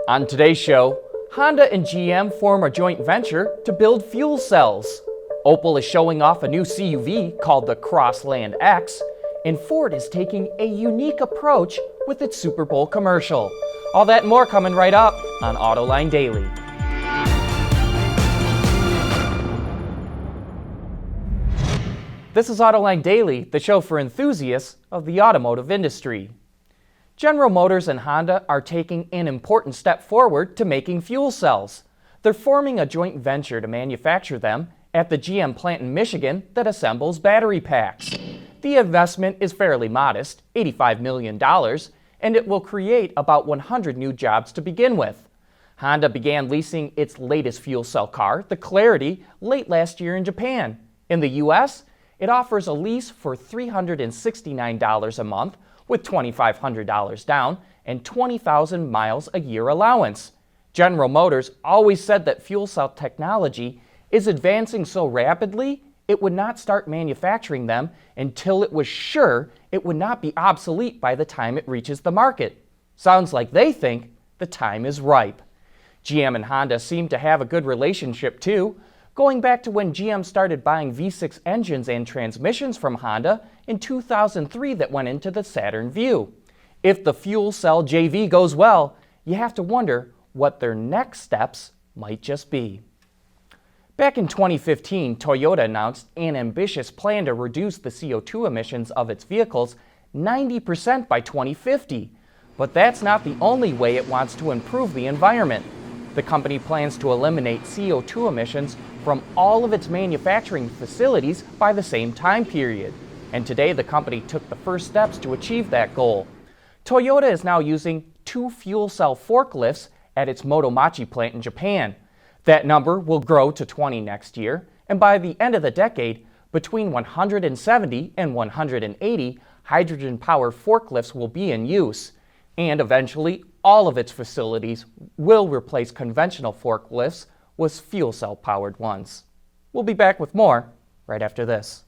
On today's show, Honda and GM form a joint venture to build fuel cells. Opel is showing off a new CUV called the Crossland X, and Ford is taking a unique approach with its Super Bowl commercial. All that and more coming right up on Autoline Daily. This is Autoline Daily, the show for enthusiasts of the automotive industry. General Motors and Honda are taking an important step forward to making fuel cells. They're forming a joint venture to manufacture them at the GM plant in Michigan that assembles battery packs. The investment is fairly modest, $85 million, and it will create about 100 new jobs to begin with. Honda began leasing its latest fuel cell car, the Clarity, late last year in Japan. In the U.S., it offers a lease for $369 a month with $2,500 down and 20,000 miles a year allowance. General Motors always said that fuel cell technology is advancing so rapidly it would not start manufacturing them until it was sure it would not be obsolete by the time it reaches the market. Sounds like they think the time is ripe. GM and Honda seem to have a good relationship too, going back to when GM started buying V6 engines and transmissions from Honda in 2003 that went into the Saturn Vue. If the fuel cell JV goes well, you have to wonder what their next steps might just be. Back in 2015, Toyota announced an ambitious plan to reduce the CO2 emissions of its vehicles 90% by 2050. But that's not the only way it wants to improve the environment. The company plans to eliminate CO2 emissions from all of its manufacturing facilities by the same time period. And today the company took the first steps to achieve that goal. Toyota is now using 2 fuel cell forklifts at its Motomachi plant in Japan. That number will grow to 20 next year, and by the end of the decade, between 170 and 180 hydrogen-powered forklifts will be in use. And eventually, all of its facilities will replace conventional forklifts with fuel cell-powered ones. We'll be back with more right after this.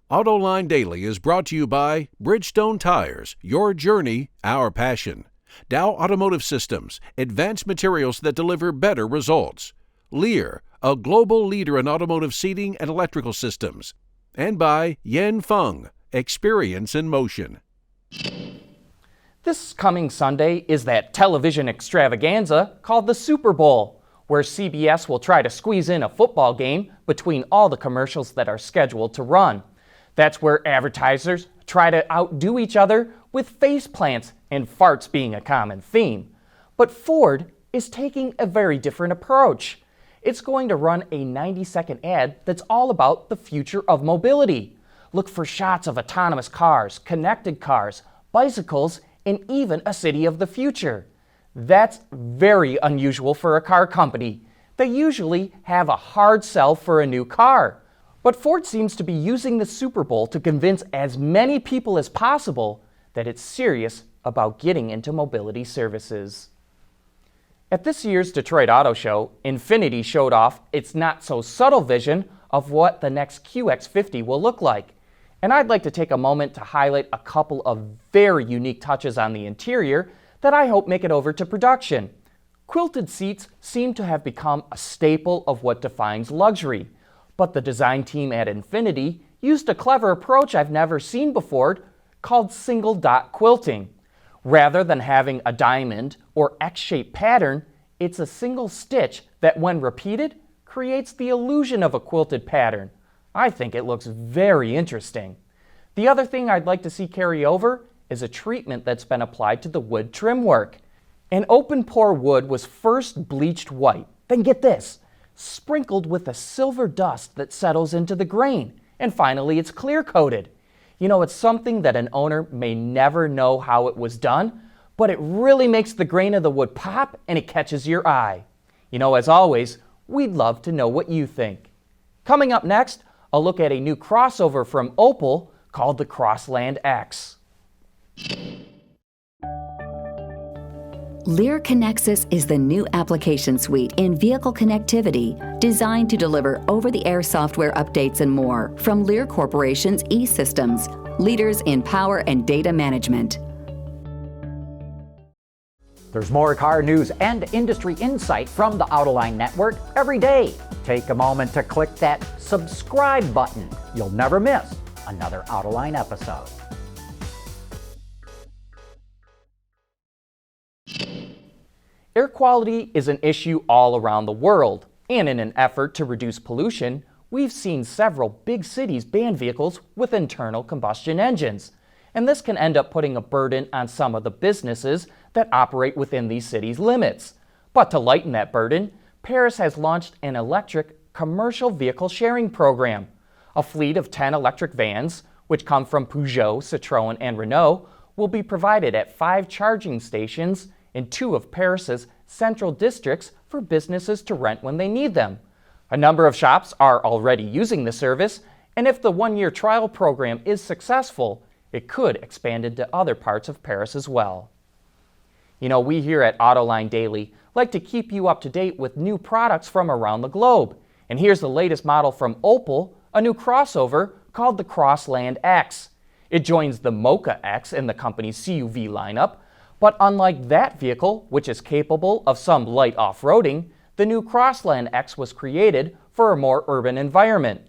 Autoline Daily is brought to you by Bridgestone Tires, your journey, our passion. Dow Automotive Systems, advanced materials that deliver better results. Lear, a global leader in automotive seating and electrical systems. And by Yen Feng, experience in motion. This coming Sunday is that television extravaganza called the Super Bowl, where CBS will try to squeeze in a football game between all the commercials that are scheduled to run. That's where advertisers try to outdo each other with face plants and farts being a common theme. But Ford is taking a very different approach. It's going to run a 90-second ad that's all about the future of mobility. Look for shots of autonomous cars, connected cars, bicycles, and even a city of the future. That's very unusual for a car company. They usually have a hard sell for a new car. But Ford seems to be using the Super Bowl to convince as many people as possible that it's serious about getting into mobility services. At this year's Detroit Auto Show, Infiniti showed off its not-so-subtle vision of what the next QX50 will look like. And I'd like to take a moment to highlight a couple of very unique touches on the interior that I hope make it over to production. Quilted seats seem to have become a staple of what defines luxury, but the design team at Infiniti used a clever approach I've never seen before called single dot quilting. Rather than having a diamond or X-shaped pattern, it's a single stitch that, when repeated, creates the illusion of a quilted pattern. I think it looks very interesting. The other thing I'd like to see carry over is a treatment that's been applied to the wood trim work. An open-pore wood was first bleached white, then get this, sprinkled with a silver dust that settles into the grain, and finally it's clear-coated. You know, it's something that an owner may never know how it was done, but it really makes the grain of the wood pop and it catches your eye. You know, as always, we'd love to know what you think. Coming up next, a look at a new crossover from Opel called the Crossland X. Lear Connexus is the new application suite in vehicle connectivity designed to deliver over-the-air software updates and more from Lear Corporation's E-Systems, leaders in power and data management. There's more car news and industry insight from the Autoline network every day. Take a moment to click that subscribe button. You'll never miss another Autoline episode. Air quality is an issue all around the world, and in an effort to reduce pollution, we've seen several big cities ban vehicles with internal combustion engines. And this can end up putting a burden on some of the businesses that operate within these cities' limits. But to lighten that burden, Paris has launched an electric commercial vehicle sharing program. A fleet of 10 electric vans, which come from Peugeot, Citroën, and Renault, will be provided at 5 charging stations in 2 of Paris's central districts for businesses to rent when they need them. A number of shops are already using the service, and if the 1-year trial program is successful, it could expand into other parts of Paris as well. You know, we here at Autoline Daily like to keep you up to date with new products from around the globe. And here's the latest model from Opel, a new crossover called the Crossland X. It joins the Mocha X in the company's CUV lineup, but unlike that vehicle, which is capable of some light off-roading, the new Crossland X was created for a more urban environment.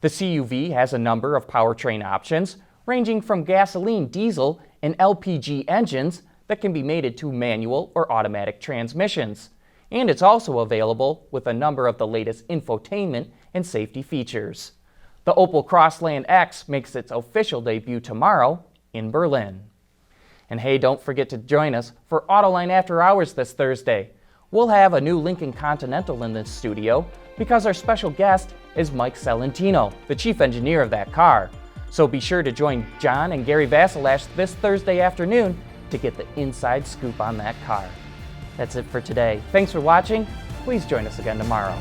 The CUV has a number of powertrain options, ranging from gasoline, diesel, and LPG engines that can be mated to manual or automatic transmissions. And it's also available with a number of the latest infotainment and safety features. The Opel Crossland X makes its official debut tomorrow in Berlin. And hey, don't forget to join us for Autoline After Hours this Thursday. We'll have a new Lincoln Continental in the studio because our special guest is Mike Celentino, the chief engineer of that car. So be sure to join John and Gary Vasilash this Thursday afternoon to get the inside scoop on that car. That's it for today. Thanks for watching. Please join us again tomorrow.